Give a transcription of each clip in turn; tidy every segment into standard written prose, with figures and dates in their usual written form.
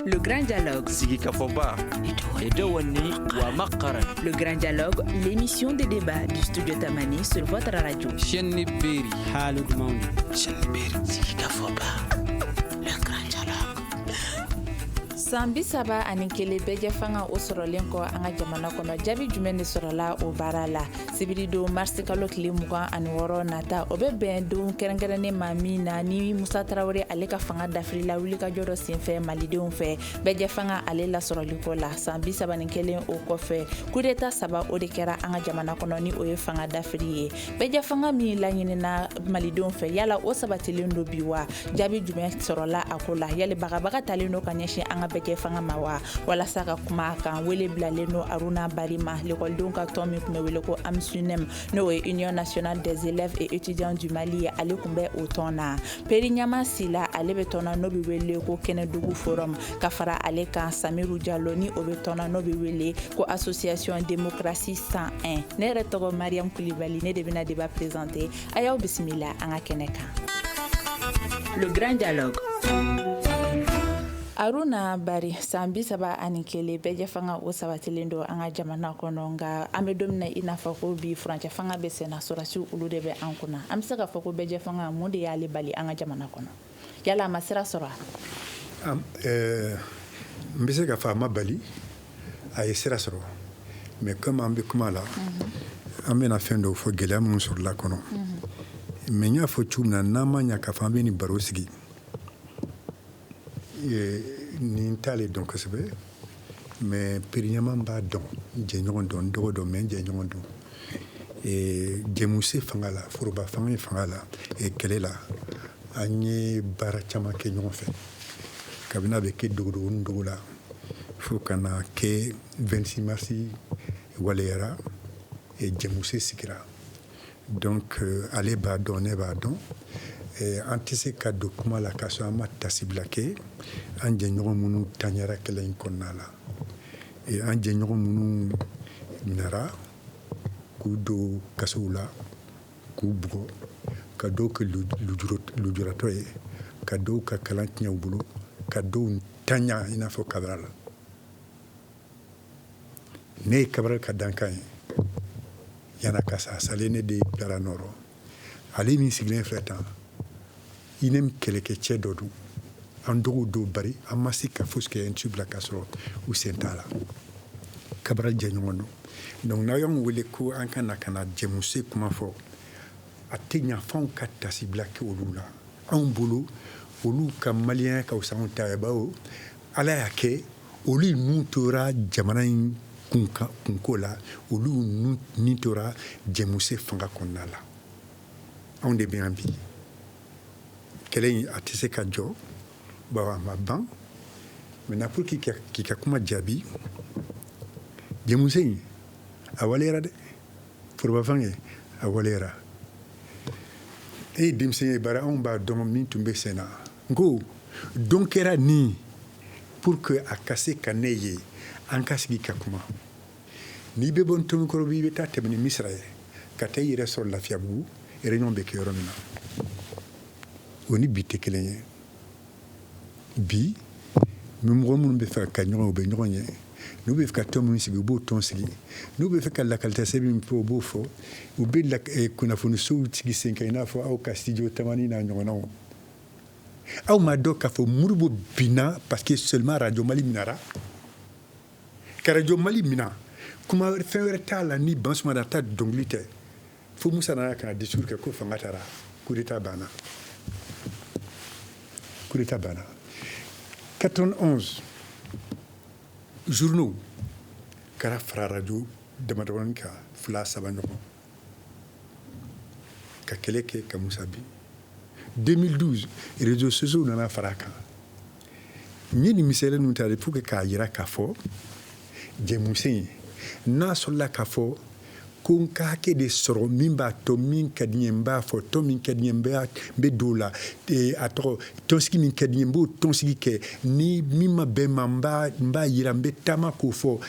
Le Grand Dialogue. Sigi Kafoba. Edouani Wamakaran. Le Grand Dialogue, l'émission de débat du studio Tamani sur votre radio. Chenni Beri. Halud Mauni. Chenni Beri. Sigi Kafoba. Le Grand Dialogue. San bi saba ani kelen bɛɛ jɛ fanga o sɔrɔlen kɔ an ka jamana kɔnɔ jaabi jumɛn de sɔrɔla o baara la sibiri don marisi kalo tile 26 nata o bɛ bɛn don kɛrɛnkɛrɛnnen ma min na ni Musa Tarawele ale ka fanga dafirila wulikajɔ dɔ senfɛ malidenw fɛ bɛɛ jɛ fanga ale lasɔrɔli ko la san bi saba ni kelen o kɔfɛ coup d'état saba o de kɛra an ka jamana kɔnɔ ni o ye fanga dafiri ye bɛɛ jɛ fanga min laɲinina malidenw fɛ yala o sabatilen do bi wa jaabi jumɛn sɔrɔla a ko la yali bagabaga talen do ka ɲɛsin an ka bɛɛ fanga ma wa walasa ka kuma kan wele bilalen no Aruna Barima l'école ka tɔn min kun bɛ wele ko AMSUNEM n'o ye Union nationale des élèves et étudiants du Mali ale kun bɛ o tɔn na Peri Ɲama Sila ale bɛ tɔn na n'o bɛ wele ko Kɛnɛdugu forum ka fara ale kan Samiru Diallo ni o bɛ tɔn na n'o bɛ wele ko association démocratie 101 ne yɛrɛ tɔgɔ Mariam Kulibali ne de bɛna débat présenter a y'aw bisimila an ka kɛnɛ kan. Le Grand Dialogue. Aruna Bari san bi saba ani kelen bɛɛ jɛ fanga o sabatilen do an ka jamana kɔnɔ nka an bɛ don min na i n'a fɔ ko bi furancɛ fanga bɛ senna sɔrɔdasiw olu de bɛ an kunna an bɛ se ka fɔ ko bɛɛ jɛ fanga mun de y'ale bali an ka jamana kɔnɔ yala a ma sira sɔrɔ a n bɛ se ka fɔ a ma bali a ye sira sɔrɔ mais comme an bɛ kuma la an bɛna fɛn dɔw fɔ gɛlɛya minnu sɔrɔla kɔnɔ mais n y'a fɔ cogo min na n'an ma ɲɛ k'a fɔ an bɛ nin baro sigi nin t'ale dɔn kosɛbɛ mais Peri Ɲama b'a dɔn jɛɲɔgɔn dɔn dɔgɔ dɔn mais jɛɲɔgɔn dɔn jɛmuse fanga la foroba fanga ye fanga la kɛlɛ la an ye baara caman kɛ ɲɔgɔn fɛ kabini a bɛ kɛ dogodogo ni dogo la fo ka na kɛ 26 marisi waleyara jɛmuse sigira donc ale b'a dɔn ne b'a dɔn an tɛ se ka don kuma la k'a sɔrɔ an ma tasibila kɛ an jɛɲɔgɔn minnu taɲara kɛlɛ in kɔnɔna la an jɛɲɔgɔn minnu nara k'u don kasow la k'u bugɔ ka dɔw kɛ lujuratɔ ye ka dɔw ka kalan tiɲɛ u bolo ka dɔw taɲa i n'a fɔ Kabara la ne ye Kabara ka dankan ye yana ka sa a salen ne de bilara nɔrɔ ale min sigilen filɛ tan inem kɛlɛkɛcɛ dɔ don an dɔgɔw dɔw bari an ma se ka fosi kɛ NTU bila k'a sɔrɔ u sen t'a la Kabara jɛɲɔgɔn don donc n'aw y'anw wele ko an ka na ka na jɛmuse kuma fɔ a tɛ ɲa f'anw ka tasibila kɛ olu la anw bolo olu ka maliyɛnya ka fisa anw ta ye bawo Ala y'a kɛ olu nun tora jamana in kunko la olu nin tora jɛmuse fanga kɔnɔna la anw de bɛ yan bi kɛlɛ in a tɛ se ka jɔ bawo a ma ban maintenant pour k'i ka kuma jaabi jɛmuse in a waleyara dɛ foroba fanga a waleyara e ye denmisɛn ye bari anw b'a dɔn min tun bɛ sen na n ko don kɛra nin pour que a ka se ka ne ye an ka sigi ka kuma n'i bɛ bɔ Ntomikɔrɔbu i bɛ taa tɛmɛ ni Misira ye ka taa i yɛrɛ sɔrɔ Lafiyabugu réunion bɛ kɛ yɔrɔ min na o ni bi tɛ kelen ye bi mɔgɔ minnu bɛ fɛ ka ɲɔgɔn u bɛ ɲɔgɔn ye n'u bɛ fɛ ka tɔn minnu sigi u b'o tɔn sigi n'u bɛ fɛ ka lakalitɛ min fɔ u b'o fɔ u bɛ kunnafonisow sigi sen kan i n'a fɔ aw ka studio Tamani n'a ɲɔgɔnnaw aw ma dɔn k'a fɔ Modibo binna parce que seulement Radio Mali minara ka Radio Mali mina kuma fɛn wɛrɛ t'a la ni Bansumana ta dɔnkili tɛ fo Musa nana ka na discours kɛ ko fanga taara coup d'état banna 91 journaux kɛra fara radio damadamanin kan 2-3 ɲɔgɔn ka kɛlɛ kɛ ka Musa bin 2012 réseaux sociaux nana fara a kan n ye nin misaliya ninnu ta pour que k'a jira k'a fɔ jɛmuse in n'a sɔrɔla k'a fɔ ko n ka hakɛ de sɔrɔ min b'a to min ka di n ye n b'a fɔ tɔn min ka di n ye n bɛ don o la a tɔgɔ tɔnsigi min ka di n ye n b'o tɔnsigi kɛ ni min ma bɛn ma n b'a yira n bɛ taama k'o fɔ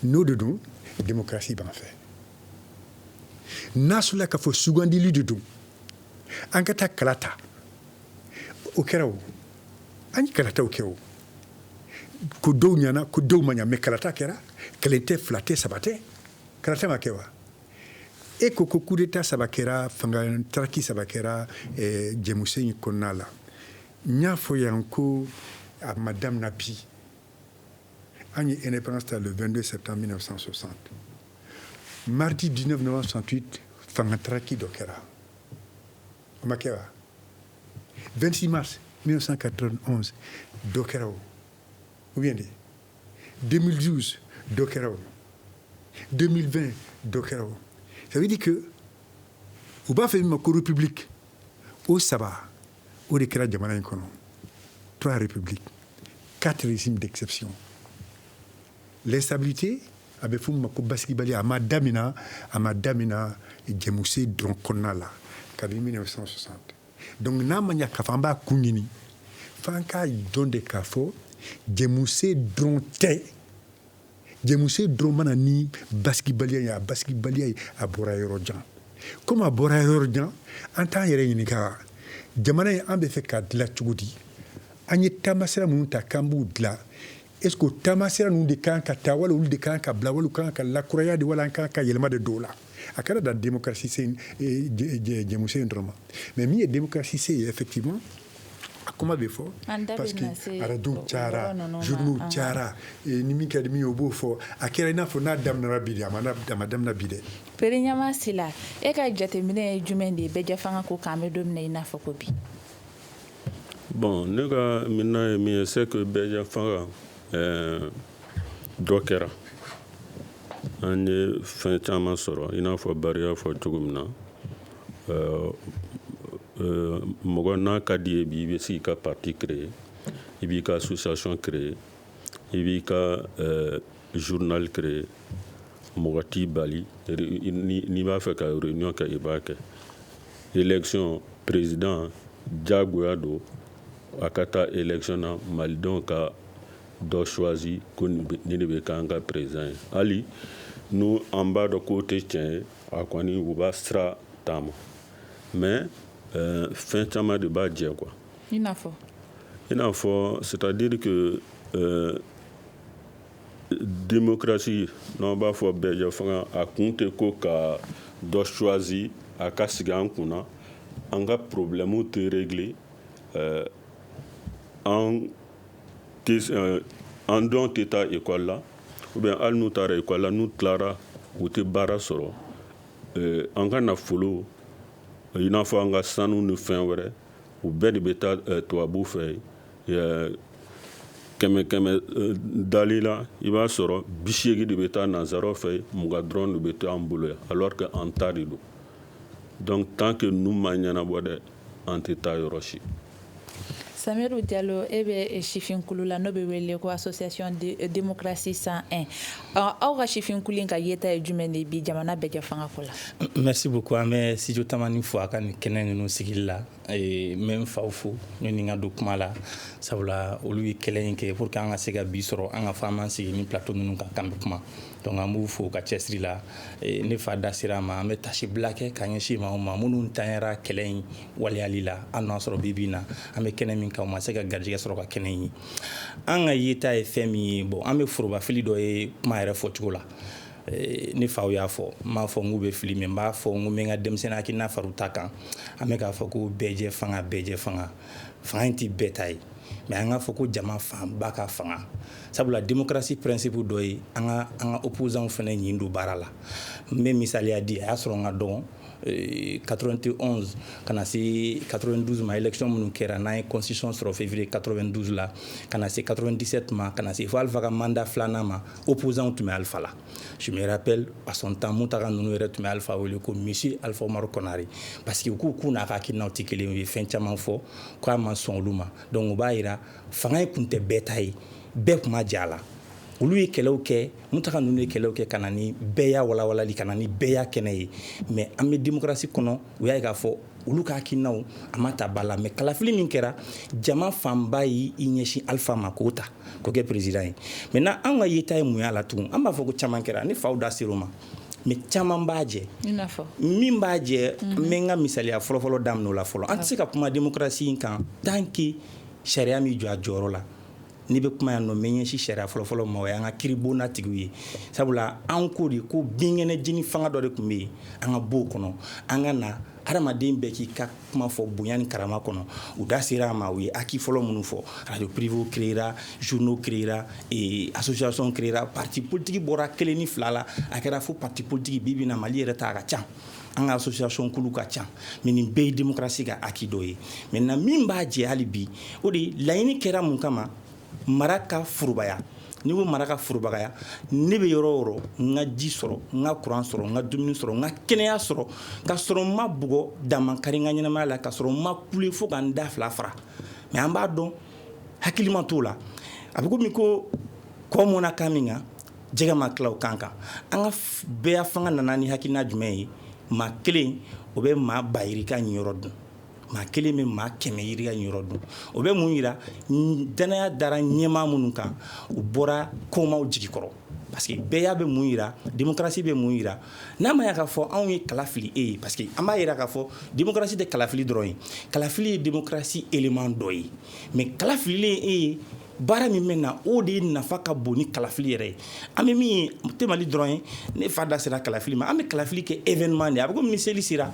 n'o de don démocratie b'an fɛ n'a sɔrɔla k'a fɔ sugandili de don an ka taa kala ta o kɛra o an ye kalataw kɛ o ko dɔw ɲana ko dɔw ma ɲa mais kalata kɛra kelen tɛ fila tɛ saba tɛ kalata ma kɛ wa e ko coup d'état saba kɛra fanga taraki saba kɛra jɛmuse in kɔnɔna la n y'a fɔ yan ko a ma daminɛ bi an ye indépendance ta le 22 septembre 1960 mardi 19 novembre 68 fanga taraki dɔ kɛra o ma kɛ wa 26 mars 1991 dɔ kɛra o ou bien 2012 dɔ kɛra o 2020 dɔ kɛra o ça veut dire que u b'a fɛ min ma ko république o saba o de kɛra jamana in kɔnɔ 3 républiques 4 régimes d'exception l'instabilité a bɛ fɔ min ma ko basigibaliya a ma damina jɛmuse dɔrɔn kɔnɔna la kabini 1960 donc n'a ma ɲa k'a fɔ an b'a kun ɲini f'an k'a dɔn de k'a fɔ jɛmuse dɔrɔn tɛ jɛmuse dɔrɔn mana ni basigibaliya ye a basigibaliya ye a bɔra yɔrɔ jan comme a bɔra yɔrɔ jan an t'an yɛrɛ ɲininka jamana in an bɛ fɛ k'a dilan cogo di an ye taamasira minnu ta k'an b'u dilan est-ce que taamasira ninnu de kan ka taa wala olu de kan ka bila wala kan ka lakuraya de wala an kan ka yɛlɛma de dɔw la a kɛra da démocratie se jɛmuse in dɔrɔn ma mais min ye démocratie se ye effectivement a kuma bɛ fɔ parce que arajow cayara journaux cayara ni min ka di min ye o b'o fɔ a kɛra i n'a fɔ n'a daminɛra bi de a ma daminɛ bi dɛ Pere Ɲama Sila e ka jateminɛ ye jumɛn de ye bɛɛ fanga ko k'an bɛ don min na i n'a fɔ ko bi bon ne ka mina ye min ye c'est que bɛɛ fanga dɔ kɛra an ye fɛn caman sɔrɔ i n'a fɔ Bari y'a fɔ cogo min na mɔgɔ n'a ka di ye bi i bɛ se k'i ka parti créer i b'i ka association créer i b'i ka journal créer mɔgɔ t'i bali n'i b'a fɛ ka réunion kɛ i b'a kɛ élection président diyagoya don a ka taa élection na malidenw ka dɔ choisi ko ni de bɛ k'an ka président ye hali n'u an b'a dɔn k'o tɛ tiɲɛ ye a kɔni u b'a sira taama mais fɛn caman de b'a jɛ quoi i n'a fɔ c'est-à-dire que démocratie n'an b'a fɔ bɛɛ fanga a kun tɛ ko ka dɔ choisi a ka sigi an kunna an ka problème tɛ régler an dɔn tɛ taa école la ou bien hali n'u taara école la n'u tilara u tɛ baara sɔrɔ an ka nafolo i n'a fɔ an ka sanu ni fɛn wɛrɛ u bɛɛ de bɛ taa tubabu fɛ kɛmɛ dali la i b'a sɔrɔ 80 de bɛ taa nanzaraw fɛ 20 dɔrɔn de bɛ taa an bolo yan alors que an ta de don donc tant que nu ma ɲɛnabɔ dɛ an tɛ taa yɔrɔ si Samiru Diallo e bɛ sifinkulu la n'o bɛ wele ko association de démocratie 101 aw ka sifinkulu in ka yeta ye jumɛn de bi jamana bɛɛ fanga ko la merci beaucoup an bɛ studio tamani fo a ka nin kɛnɛ ninnu sigili la n bɛ n faw fo ne ni n ka don kuma la sabula olu ye kɛlɛ in kɛ pour que an ka se ka bi sɔrɔ an ka fɔ an sigi ni plateau ninnu kan k'an bɛ kuma donc an b'u fo ka cɛsiri la ne fa da sera ma an bɛ tasi bila kɛ ka ɲɛsin ma minnu tanyara kɛlɛ in waleyali la hali n'a sɔrɔ bi bi in na an bɛ kɛnɛ min kan u ma se ka garijɛgɛ sɔrɔ ka kɛnɛ in ye an ka yeta ye fɛn min ye bon an bɛ forobafili dɔ ye kuma yɛrɛ fɔcogo la ne faw y'a fɔ n m'a fɔ n k'u bɛ fili mais n b'a fɔ n ko n bɛ n ka denmisɛnnin hakilina fara u ta kan an bɛ k'a fɔ ko bɛɛ fanga fanga in tɛ bɛɛ ta ye mais an k'a fɔ ko jama fanba ka fanga sabula démocratie principe dɔ ye an ka opposants fana ɲin don baara la n bɛ misaliya di a y'a sɔrɔ n ka dɔgɔn 91 kana se 92 ma élection minnu kɛra n'an ye constitution sɔrɔ février 92 la kana se 97 ma kana se fo Alpha ka mandat filanan ma opposants tun bɛ Alpha la je me rappelle à son temps Mutaga ninnu yɛrɛ tun bɛ Alpha wele ko monsieur Alpha Umaru Konare parce que k'u n'a ka hakilinaw tɛ kelen u ye fɛn caman fɔ k'a ma sɔn olu ma donc u b'a jira fanga in tun tɛ bɛɛ ta ye bɛɛ tun ma jɛ a la olu ye kɛlɛw kɛ Mutaga ninnu ye kɛlɛw kɛ ka na ni bɛɛ y'a walawalali ka na ni bɛɛ y'a kɛnɛ ye mais an bɛ démocratie kɔnɔ u y'a ye k'a fɔ olu ka hakilinaw a ma ta ba la mais kalafili min kɛra jama fanba y'i ɲɛsin Alpha ma k'o ta k'o kɛ président ye maintenant an ka yeta ye mun y'a la tugun an b'a fɔ ko caman kɛra ne faw da ser'o ma mais caman b'a jɛ min b'a jɛ n bɛ n ka misaliya fɔlɔfɔlɔ daminɛ o la fɔlɔ an tɛ se ka kuma démocratie in kan tant que sariya min jɔ a jɔyɔrɔ la ni bɛ kuma yan nɔ mɛ ɲɛsi sariya fɔlɔfɔlɔ ma o y'an ka kiribonnatigiw ye sabula an ko de ko binkɛnɛ jeni fanga dɔ de tun bɛ yen an ka bɔ o kɔnɔ an ka na hadamaden bɛɛ k'i ka kuma fɔ bonya ni karama kɔnɔ u da sera a ma u ye acquis fɔlɔ minnu fɔ radio privé créera journaux créera association créera parti politique bɔra 1 ni 2 la a kɛra fo parti politique bi bi na Mali yɛrɛ ta a ka ca an ka association kulu ka ca mais nin bɛɛ ye démocratie ka acquis dɔ ye maintenant min b'a jɛ hali bi o de laɲini kɛra mun kama mara ka furubaya ni ko mara ka furubaya ne bɛ yɔrɔ o yɔrɔ n ka ji sɔrɔ n ka courant sɔrɔ n ka dumuni sɔrɔ n ka kɛnɛya sɔrɔ ka sɔrɔ n ma bugɔ damakari n ka ɲɛnamaya la ka sɔrɔ n ma kule fo ka n da 2 fara mais an b'a dɔn hakilima t'o la a bɛ komi ko kɔ mɔna kan min kan jɛgɛ ma tila o kan kan an ka bɛɛ fanga nana ni hakilina jumɛn ye maa kelen o bɛ maa bayirika ɲiyɔrɔ dun maa kelen bɛ maa 100 yirika ɲiyɔrɔ dun o bɛ mun yira danaya dara ɲɛmaa minnu kan u bɔra komaw jigikɔrɔ parce que bɛɛ bɛ mun yira démocratie bɛ mun yira n'a ma ya k'a fɔ anw ye kala fili e ye parce que an b'a yira k'a fɔ démocratie tɛ kalafili dɔrɔn ye kalafili ye démocratie élément dɔ ye mais kalafililen e ye baara min bɛ na o de ye nafa ka bon ni kalafili yɛrɛ ye an bɛ min ye tɛ Mali dɔrɔn ye ne fa da sera kalafili ma an bɛ kalafili kɛ événement de a bɛ komi ni seli sera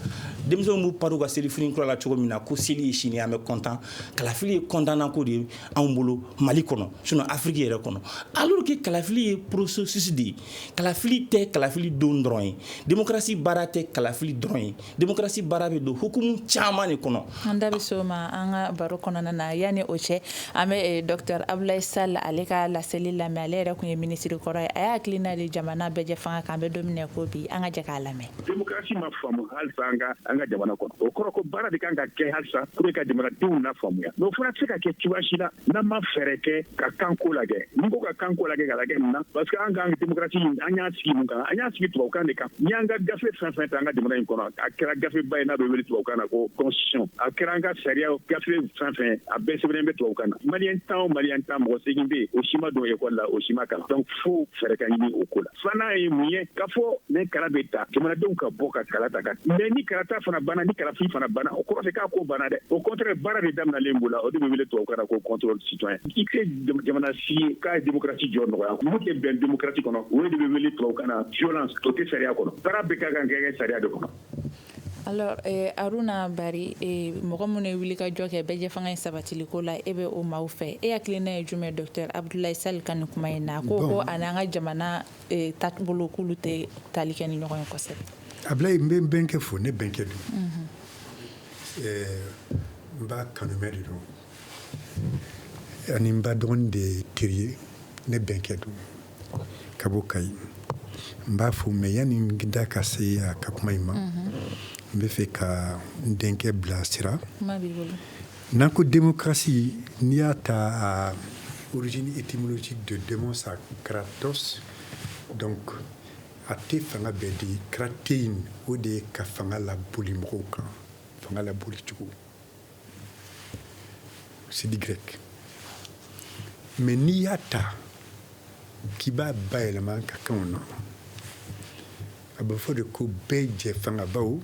denmisɛnw b'u pari u ka seli fini kura la cogo min na ko seli ye sini an bɛ content kalafili ye content ko de ye anw bolo Mali kɔnɔ sinon Afrique yɛrɛ kɔnɔ alors que kalafili ye processus de ye kalafili tɛ kalafili don dɔrɔn ye démocratie baara tɛ kalafili dɔrɔn ye démocratie baara bɛ don hukumu caman de kɔnɔ an da bɛ s'o ma an ka baro kɔnɔna na yanni o cɛ an bɛ docteur Abdoulaye Sall ale ka laseli lamɛn ale yɛrɛ kun ye ministre kɔrɔ ye a y'a hakilina de jamana bɛɛ jɛ fanga kan an bɛ don min na ko bi an ka jɛ k'a lamɛn démocratie ma faamu halisa an ka jamana kɔnɔ o kɔrɔ ko baara de kan ka kɛ halisa pour que ka jamanadenw la faamuya mais o fana tɛ se ka kɛ cogoya si la n'an ma fɛɛrɛ kɛ ka kanko lajɛ ni ko ka kanko lajɛ ka lajɛ mun na parce que an ka démocratie an y'a sigi mun kan an y'a sigi tubabukan de kan ni y'an ka gafe fɛn fɛn ta an ka jamana in kɔnɔ a kɛra gafe ba ye n'a bɛ wele tubabukan na ko constitution a kɛra an ka sariya gafe fɛn fɛn a bɛɛ sɛbɛnnen bɛ tubabukan na maliyɛn tan o maliyɛn tan mɔgɔ segin bɛ yen o si ma don école la o si ma kalan donc fo fɛɛrɛ ka ɲini o ko la filanan ye mun ye k'a fɔ ni kala bɛ ta jamanadenw ka bɔ ka kala ta ka mais ni kala ta fana banna ni kalafili fana banna o kɔrɔ tɛ k'a ko banna dɛ au contraire baara de daminɛlen b'o la o de bɛ wele tubabukan na ko contrôle citoyen i tɛ jamana si k'a ye démocratie jɔ nɔgɔya mun tɛ bɛn démocratie kɔnɔ o de bɛ wele tubabukan na violence o tɛ sariya kɔnɔ baara bɛɛ ka kan ka kɛ sariya de kɔnɔ. Alors Aruna Bari mɔgɔ minnu ye wuli ka jɔ kɛ bɛɛ jɛ fanga in sabatiliko la e bɛ o maaw fɛ e hakilina ye jumɛn docteur Abdoulaye Sall ka nin kuma in na ko ani an ka jamana taabolo k'olu tɛ tali kɛ ni ɲɔgɔn ye kosɛbɛ. Abdoulaye n bɛ n bɛnkɛ fo ne bɛnkɛ don n b'a kanumɛ de don ani n ba dɔgɔnin de ye teri ye ne bɛnkɛ don ka bɔ Kayi n b'a fo mais yanni n da ka se a ka kuma in ma n bɛ fɛ ka n denkɛ bila sira n'an ko démocratie n'i y'a ta origine étymologique de demos à kratos donc a tɛ fanga bɛɛ di kratein o de ye ka fanga laboli mɔgɔw kan fanga laboli cogo c'est du grec mais n'i y'a ta k'i b'a bayɛlɛma ka kanw na a bɛ fɔ de ko bɛɛ jɛ fanga baw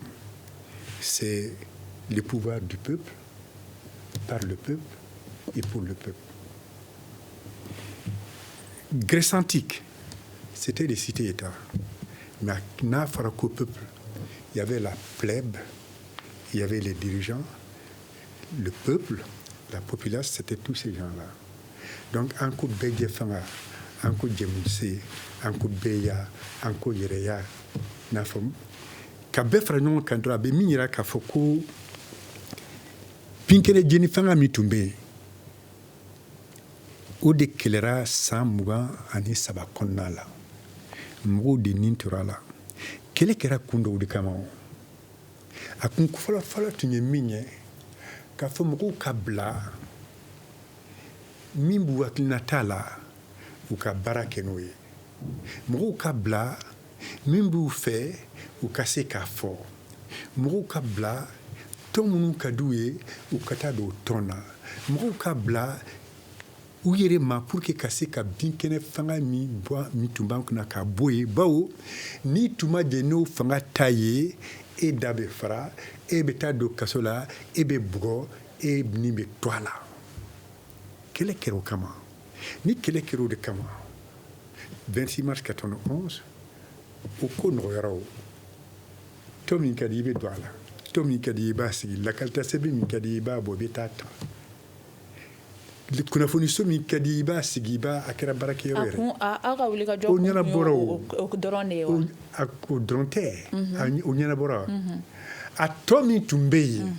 c'est le pouvoir du peuple, par le peuple et pour le peuple. Grèce antique, c'était des cités-États. Mais à Farako peuple, il y avait la plèbe, il y avait les dirigeants, le peuple, la population, c'était tous ces gens-là. Donc, un coup de fanga, un coup de Djemoussi, un coup de Beya, un coup de Yereya, Nafom. Ka bɛɛ fara ɲɔgɔn kan dɔrɔn a bɛ min yira k'a fɔ ko pinkɛnɛ jeni fanga min tun bɛ yen o de kɛlɛra san 23 kɔnɔna la mɔgɔw de nin tora la kɛlɛ kɛra kun dɔw de kama a kun fɔlɔ tun ye min ye k'a fɔ mɔgɔw ka bila min b'u hakilina t'a la u ka baara kɛ n'o ye mɔgɔw ka bila min b'u fɛ u ka se k'a fɔ mɔgɔw ka bila tɔn minnu ka d'u ye u ka taa don tɔn na mɔgɔw ka bila u yɛrɛ ma pour que ka se ka binkɛnɛ fanga min tun b'an kunna ka bɔ yen bawo n'i tun ma jɛ n'o fanga ta ye e da bɛ fara e bɛ taa don kaso la e bɛ bugɔ e ni bɛ to a la kɛlɛ kɛra o kama ni kɛlɛ kɛra o de kama 26 mars 91 o ko nɔgɔyara o tɔ min ka di i bɛ don a la tɔ min ka di i b'a sigi lakalita sɛbɛn min ka di i b'a bɔ i bɛ taa ta kunnafoniso min ka di i b'a sigi i b'a a kɛra baarakɛyɔrɔ yɛrɛ aw ka wuli ka jɔ o ɲɛnabɔra o dɔrɔn de ye wa o dɔrɔn tɛ o ɲɛnabɔra a tɔ min tun bɛ yen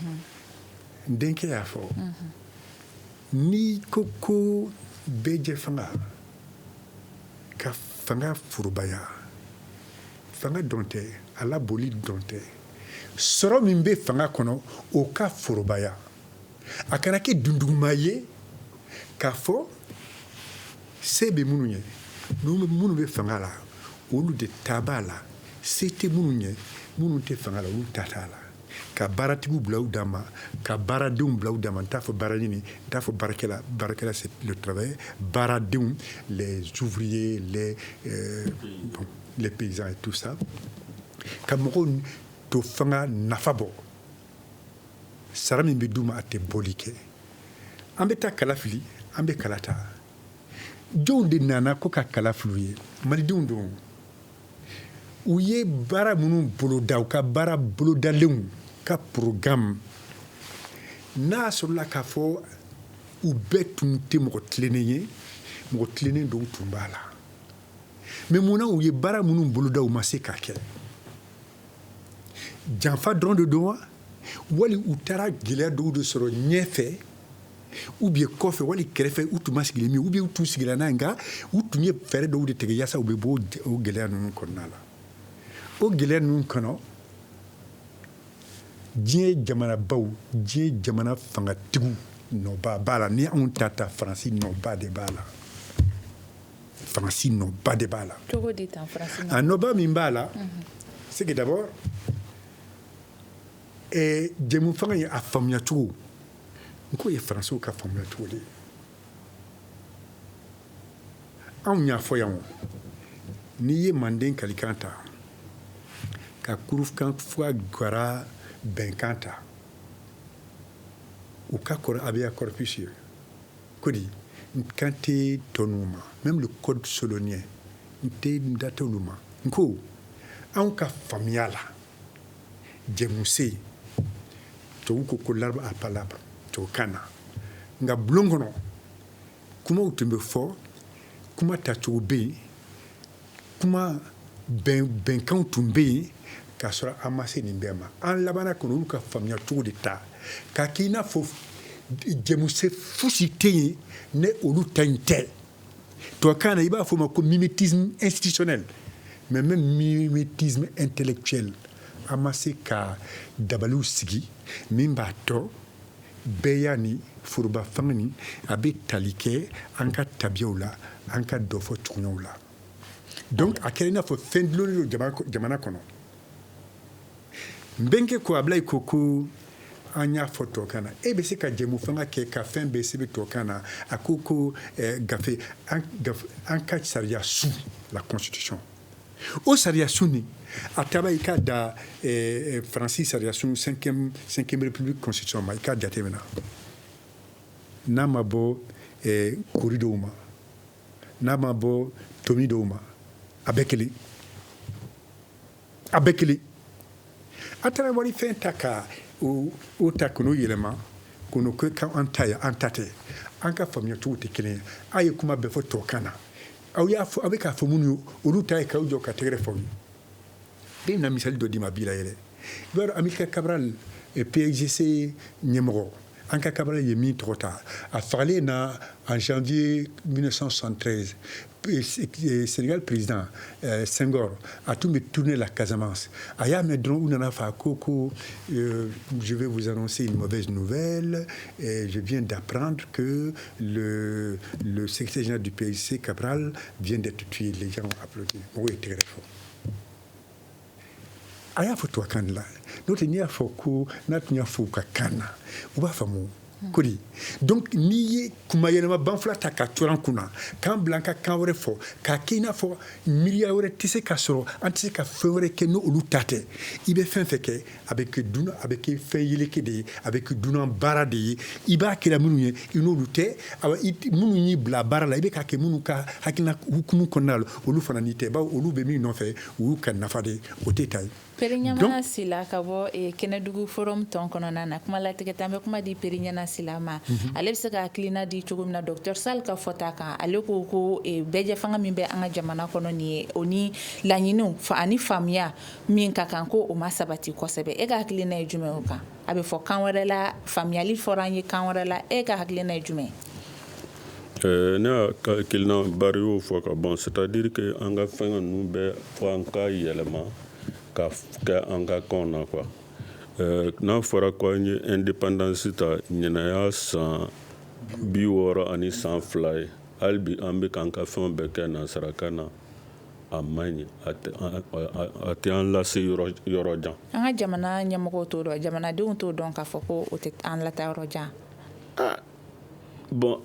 n denkɛ y'a fɔ n'i ko ko bɛɛ fanga ka fanga forobaya fanga dɔn tɛ a laboli dɔn tɛ sɔrɔ min bɛ fanga kɔnɔ o ka forobaya a kana kɛ dunduguma ye k'a fɔ se bɛ minnu ye minnu bɛ fanga la olu de ta b'a la se tɛ minnu ye minnu tɛ fanga la olu ta t'a la ka baaratigiw bila u dan ma ka baaradenw bila u dan ma n t'a fɔ baara ɲini n t'a fɔ baarakɛla c'est le travail baaradenw les ouvriers les paysans et tout ça ka mɔgɔw to fanga nafa bɔ sara min bɛ d'u ma a tɛ bɔli kɛ an bɛ taa kala fili an bɛ kala ta jɔnw de nana ko ka kala fili u ye malidenw don u ye baara minnu boloda u ka baara bolodalenw ka programme n'a sɔrɔla k'a fɔ u bɛɛ tun tɛ mɔgɔ tilennen ye mɔgɔ tilennen dɔw tun b'a la mais munna u ye baara minnu boloda u ma se k'a kɛ janfa dɔrɔn de don wa wali u taara gɛlɛya dɔw de sɔrɔ ɲɛfɛ ou bien kɔfɛ wali kɛrɛfɛ u tun ma sigilen min ou bien u tun sigira n'a ye nka u tun ye fɛɛrɛ dɔw de tigɛ yaasa u bɛ bɔ o gɛlɛya ninnu kɔnɔna la o gɛlɛya ninnu kɔnɔ diɲɛ jamanabaw diɲɛ jamana fangatigiw nɔba b'a la ni anw ta faransi nɔba de b'a la faransi nɔba de b'a la cogo di tan faransi a nɔba min b'a la c'est que d'abord jɛmu fanga ye a faamuya cogo n ko ye faransiw ka faamuya cogo de ye anw y'a fɔ yan n'i ye manden kalikan ta ka kurukan fɔ gwara bɛnkan ta u ka kɔrɔ habeas corpus ye ko di n kan tɛ tɔ ninnu ma même le code solonien n tɛ n da tɛ olu ma n ko anw ka faamuya la jɛmuse tubabu ko l'arbre à palabre tubabukan na nka bulon kɔnɔ kumaw tun bɛ fɔ kuma tacogo bɛ yen kuma bɛnkanw tun bɛ yen k'a sɔrɔ an ma se nin bɛɛ ma an labanna kɔnɔ olu ka faamuya cogo de ta k'a k'i n'a fɔ jɛmuse fosi tɛ yen ne olu ta in tɛ tubabukan na i b'a fɔ o ma ko mimétisme institutionnel mais même mimétisme intellectuel an ma se ka dabaliw sigi min b'a tɔ bɛɛya ni foroba fanga ni a bɛ tali kɛ an ka tabiyaw la an ka dɔ fɔ cogoyaw la donc a kɛra i n'a fɔ fɛn dulonnen don jamana kɔnɔ n bɛnkɛ ko Ablaye ko an y'a fɔ tubabukan na e bɛ se ka jɛmu fanga kɛ ka fɛn bɛɛ sɛbɛn tubabukan na a ko gafe an ka sariya su la constitution o sariya su ni a taara i k'a da faransi sariya su 5e république constitution ma i k'a jateminɛ n'a ma bɔ kori dɔw ma n'a ma bɔ tomi dɔw ma a bɛɛ kelen a bɛɛ kelen a taara wari fɛn ta ka o ta k'o yɛlɛma k'o k'an ta ye an ta tɛ an ka faamuya cogo tɛ kelen ye a ye kuma bɛɛ fɔ tubabukan na aw y'a fɔ aw bɛ k'a fɔ minnu ye olu ta ye k'aw jɔ ka tɛgɛrɛ fɔ aw ye bɛ na misali dɔ d'i ma bi la yɛrɛ i b'a dɔn Amilcar Cabral PAIGC ɲɛmɔgɔ an ka Cabral ye min tɔgɔ ta a fagalen na en janvier 1973 Sénégal président Senghor a tun bɛ tourner la Casamance a y'a mɛn dɔrɔn u nana fɔ a ko je vais vous annoncer une mauvaise nouvelle et je viens d'apprendre que le secrétaire général du PAIGC Cabral vient d'être tué les gens ont applaudi mɔgɔw ye tɛgɛrɛ fɔ a y'a fɔ tubabukan de la n'o tɛ n'i y'a fɔ ko n'a tun y'a fɔ u ka kan na u b'a faamu kodi donc n'i ye kuma yɛlɛma banfula ta ka coran kunna kan bila ka kan wɛrɛ fɔ k'a kɛ i n'a fɔ miiriya wɛrɛ tɛ se ka sɔrɔ an tɛ se ka fɛn wɛrɛ kɛ n'o olu ta tɛ i bɛ fɛn fɛn kɛ a bɛ kɛ fɛn yeleke de ye a bɛ kɛ dunan baara de ye i b'a kɛra minnu ye i n'olu tɛ minnu y'i bila baara la i bɛ ka kɛ minnu ka hakilina hukumu kɔnɔna la olu fana n'i tɛ bawo olu bɛ min nɔfɛ o y'u ka nafa de ye o tɛ ta ye. Peri Ɲamana Sila ka bɔ Kɛnɛdugu forum tɔn kɔnɔna na kuma latigɛ tan bɛ kuma di Peri Ɲana Sila ma ale bɛ se ka hakilina di cogo min na Dr Sall ka fɔta kan ale ko bɛɛjɛ fanga min bɛ an ka jamana kɔnɔ nin ye o ni laɲiniw ani faamuya min ka kan ko o ma sabati kosɛbɛ e ka hakilina ye jumɛn o kan a bɛ fɔ kan wɛrɛ la faamuyali fɔra an ye kan wɛrɛ la e ka hakilina ye jumɛn? Ne y'a hakilina bari y'o fɔ ka ban c'est-à-dire que an ka fɛngɛ ninnu bɛɛ fɔ an ka yɛlɛma ka kɛ an ka kanw na quoi n'a fɔra ko an ye indépendance ta ɲɛnaya san 60 ani san 2 ye hali bi an bɛ k'an ka fɛnw bɛɛ kɛ nansarakan na a man ɲi a tɛ an lase yɔrɔ jan. An ka jamana ɲɛmɔgɔw t'o dɔn jamanadenw t'o dɔn k'a fɔ ko o tɛ an lata yɔrɔ jan. Bon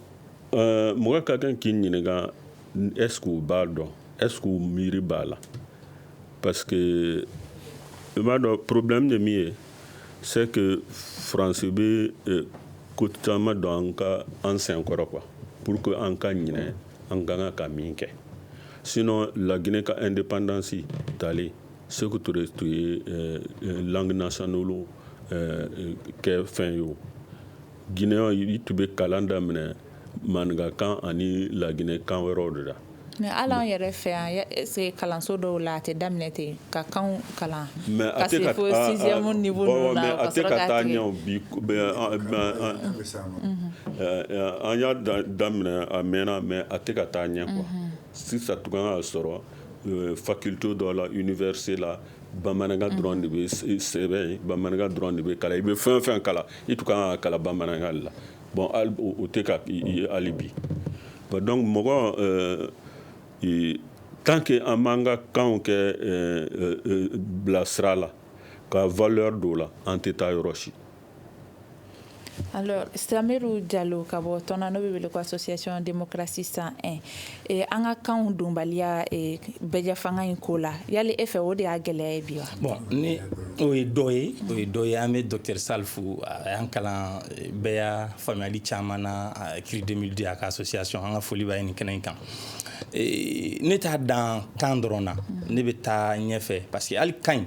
mɔgɔ ka kan k'i ɲininka est-ce que u b'a dɔn est-ce que u miiri b'a la parce que i b'a dɔn problème de min ye c'est que France bɛ ko caman dɔn an sen kɔrɔ quoi pour que an ka ɲinɛ an ka kan ka min kɛ sinon la Guinée ka indépendance tali Sékou Touré tun ye langue nationale kɛ fɛn ye o Guinéen i tun bɛ kalan daminɛ maninga kan ani la Guinée kan wɛrɛw de la. Mais ala yɛrɛ fɛ yan est-ce que kalanso dɔw la a tɛ daminɛ ten ka kan kalan ka se fo 6e niveau ninnu na a tɛ ka taa ɲɛ bi an y'a daminɛ a mɛnna mais a tɛ ka taa ɲɛ quoi sisan tun kan ka sɔrɔ faculté dɔ la université la bamanankan dɔrɔn de bɛ sɛbɛn bamanankan dɔrɔn de bɛ kalan i bɛ fɛn o fɛn kalan i tun kan ka kalan bamanankan la bon o tɛ ka ye hali bi donc mɔgɔ tant que an b'an ka kanw kɛ bilasira la ka valeur dɔ la an tɛ taa yɔrɔ si. Alors Samiru Diallo ka bɔ tɔn na n'o bɛ wele ko association démocratie 101 an ka kanw donbaliya bɛɛjɛ fanga in ko la yali e fɛ o de y'a gɛlɛya ye bi wa? Bon ni o ye dɔ ye an bɛ Dr Sall fo a y'an kalan bɛɛ y'a faamuyali caman na kiri 2002 a ka association an ka foli b'a ye nin kɛnɛ in kan ne t'a dan kan dɔrɔn na ne bɛ taa ɲɛfɛ parce que hali kan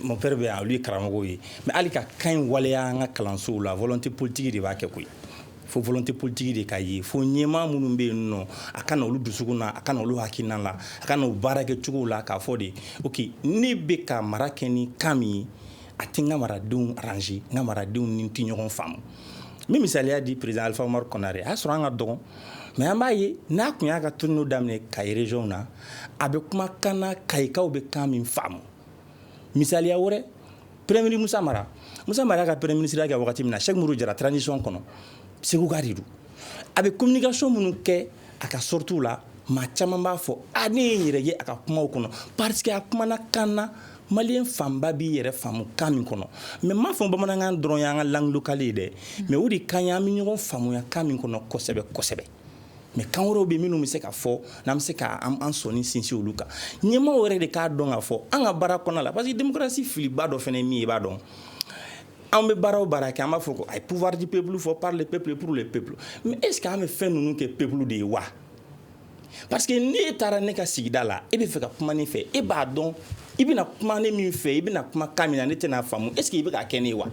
mon père bɛ yan olu ye karamɔgɔw ye mais hali ka kan in waleya an ka kalansow la volonté politique de b'a kɛ koyi fo volonté politique de ka ye fo ɲɛmaa minnu bɛ yen nɔ a ka na olu dusukun na a ka na olu hakilina la a ka na o baara kɛ cogow la k'a fɔ de ok ne bɛ ka mara kɛ ni kan min ye a tɛ n ka maradenw arranger n ka maradenw ni tɛ ɲɔgɔn faamu n bɛ misaliya di président Alpha Umaru Konare a y'a sɔrɔ an ka dɔgɔn mais an b'a ye n'a tun y'a ka tournée daminɛ Kayi région na a bɛ kumakan na Kayikaw bɛ kan min faamu misaliya wɛrɛ premier ministre Musa Mara ka premier ministre kɛ wagati min na Cheikh Mourou Jara transition kɔnɔ Sékou ka de don a bɛ communication minnu kɛ a ka sorties la maa caman b'a fɔ ne ye n yɛrɛ ye a ka kumaw kɔnɔ parce que a kumana kan na malien fanba b'i yɛrɛ faamu kan min kɔnɔ mais m'a fɔ bamanankan dɔrɔn y'an ka langue locale ye dɛ mais o de kan ye an bɛ ɲɔgɔn faamuya kan min kɔnɔ kosɛbɛ kosɛbɛ mais kan wɛrɛw bɛ minnu bɛ se ka fɔ n'an bɛ se ka an sɔnni sinsin olu kan ɲɛmaaw yɛrɛ de k'a dɔn k'a fɔ an ka baara kɔnɔna la parce que démocratie filiba dɔ fana ye min ye i b'a dɔn an bɛ baara o baara kɛ an b'a fɔ ko ay pouvoir du peuple fɔ par le peuple pour le peuple mais est ce que an bɛ fɛn ninnu kɛ peuple de ye wa parce que n'e taara ne ka sigida la e bɛ fɛ ka kuma ne fɛ e b'a dɔn i bɛna kuma ne min fɛ i bɛna kuma kan min na ne tɛna faamu est ce que i bɛ k'a kɛ ne ye wa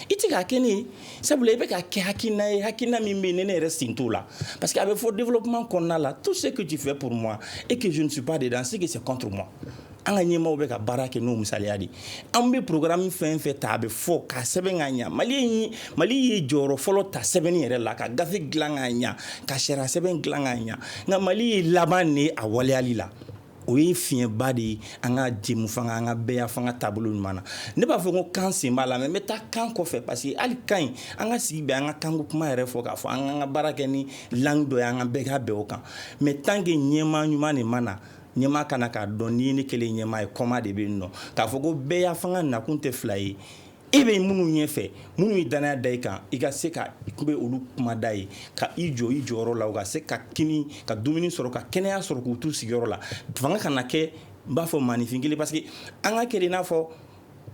i tɛ k'a kɛ ne ye sabula i bɛ k'a kɛ hakilina ye hakilina min bɛ yen ne yɛrɛ sen t'o la parce que a bɛ fɔ développement kɔnɔna la tout ce que tu fais pour moi et que je ne suis pas dedans c'est que c'est contre moi an ka ɲɛmaaw bɛ ka baara kɛ n'o misaliya de an bɛ programme fɛn o fɛn ta a bɛ fɔ k'a sɛbɛn ka ɲɛ mali ye jɔyɔrɔ fɔlɔ ta sɛbɛnni yɛrɛ la ka gafe dilan ka ɲɛ ka sariya sɛbɛn dilan ka ɲɛ nka mali ye laban de ye a waleyali la o ye fiɲɛba de ye an ka jɛmu fanga an ka bɛɛ fanga taabolo ɲuman na ne b'a fɔ ko kan sen b'a la mais n bɛ taa kan kɔfɛ parce que hali kan in an ka sigi bɛn an ka kanko kuma yɛrɛ fɔ k'a fɔ an ka baara kɛ ni langue dɔ ye an ka bɛɛ ka bɛn o kan mais tant que ɲɛmaa ɲuman de ma na ɲɛmaa kana k'a dɔn n'i ye ne kelen ɲɛmaa ye kɔma de bɛ yen nɔ k'a fɔ ko bɛɛ fanga nakun tɛ fila ye e bɛ minnu ɲɛfɛ minnu ye danaya da i kan i ka se ka kunbɛ olu kuma da ye ka i jɔ i jɔyɔrɔ la u ka se ka kini ka dumuni sɔrɔ ka kɛnɛya sɔrɔ k'u t'u sigiyɔrɔ la fanga kana kɛ n b'a fɔ maanifin kelen parce que an ka kɛ i n'a fɔ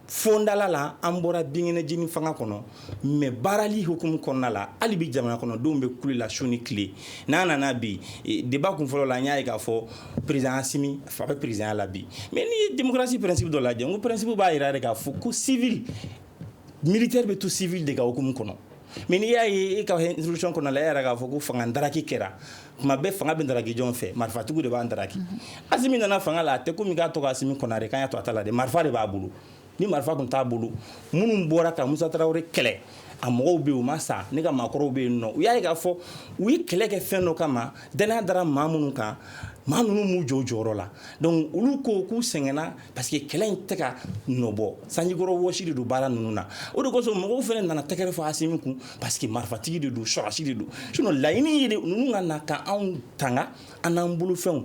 fondala la an bɔra binkɛnɛjini fanga kɔnɔ mais baarali hukumu kɔnɔna la hali bi jamana kɔnɔdenw bɛ kule la su ni tile n'a nana bi débat kun fɔlɔ la an y'a ye k'a fɔ président Asimi fa bɛ président la bi mais n'i ye démocratie principe dɔ lajɛ n ko principe b'a yira de k'a fɔ ko civil militaire bɛ to civil de ka hukumu kɔnɔ mais n'i y'a ye e ka introduction kɔnɔ la e yɛrɛ k'a fɔ ko fanga daraki kɛra kuma bɛɛ fanga bɛ daraki jɔn fɛ marifatigiw de b'an daraki Asimi nana fanga la a tɛ komi k'a tɔgɔ Asimi Konare k'an y'a to a ta la dɛ marifa de b'a bolo ni marifa kun t'a bolo minnu bɔra ka Musa Tarawele kɛlɛ a mɔgɔw bɛ yen u ma sa ne ka maakɔrɔw bɛ yen nɔ u y'a ye k'a fɔ u ye kɛlɛ kɛ fɛn dɔ kama danaya dara maa minnu kan maa ninnu m'u jɔ u jɔyɔrɔ la donc olu ko k'u sɛgɛnna parce que kɛlɛ in tɛ ka nɔbɔ sanjikɔrɔ wɔsi de don baara ninnu na o de kosɔn mɔgɔw fana nana tɛgɛrɛ fɔ Asimi kun parce que marifatigi de don sɔrɔsi de don sinon laɲini ye de ninnu ka na ka anw tanga an n'an bolofɛnw